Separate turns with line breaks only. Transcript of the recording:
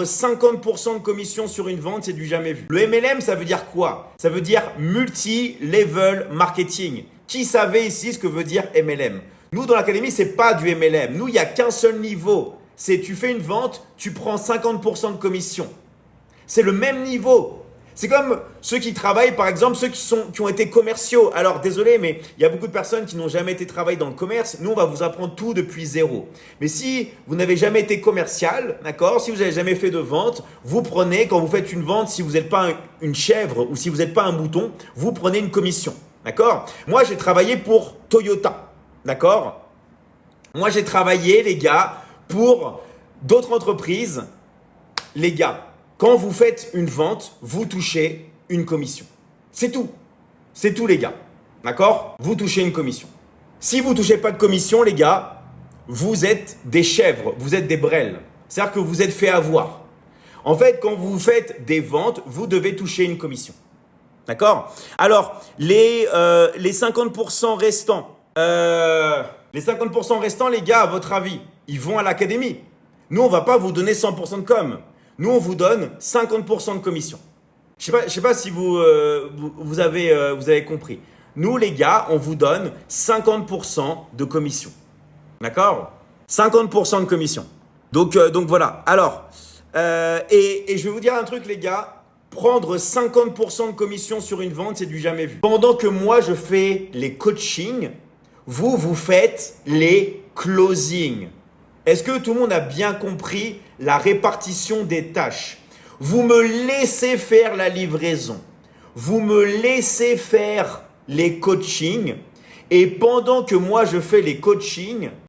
prendre 50% de commission sur une vente, c'est du jamais vu. Le MLM, ça veut dire quoi? Ça veut dire multi-level marketing. Qui savait ici ce que veut dire MLM? Nous, dans l'académie, c'est pas du MLM. Nous, il n'y a qu'un seul niveau. C'est tu fais une vente, tu prends 50% de commission. C'est le même niveau. C'est comme ceux qui travaillent, par exemple, ceux qui ont été commerciaux. Alors, désolé, mais il y a beaucoup de personnes qui n'ont jamais été travailler dans le commerce. Nous, on va vous apprendre tout depuis zéro. Mais si vous n'avez jamais été commercial, d'accord, si vous n'avez jamais fait de vente, vous prenez, quand vous faites une vente, si vous n'êtes pas une chèvre ou si vous n'êtes pas un mouton, vous prenez une commission, d'accord? Moi, j'ai travaillé pour Toyota, d'accord? Moi, j'ai travaillé, les gars, pour d'autres entreprises, les gars. Quand vous faites une vente, vous touchez une commission. C'est tout. C'est tout, les gars. D'accord? Vous touchez une commission. Si vous ne touchez pas de commission, les gars, vous êtes des chèvres, vous êtes des brels. C'est-à-dire que vous êtes fait avoir. En fait, quand vous faites des ventes, vous devez toucher une commission. D'accord? Alors, les 50% restants, les gars, à votre avis, ils vont à l'académie. Nous, on ne va pas vous donner 100% de com. Nous, on vous donne 50% de commission. Je sais pas si vous avez compris. Nous, les gars, on vous donne 50% de commission. D'accord? 50% de commission. Donc voilà. Alors, et je vais vous dire un truc, les gars. Prendre 50% de commission sur une vente, c'est du jamais vu. Pendant que moi, je fais les coachings, vous faites les closings. Est-ce que tout le monde a bien compris la répartition des tâches? Vous me laissez faire la livraison. Vous me laissez faire les coachings. Et pendant que moi, je fais les coachings,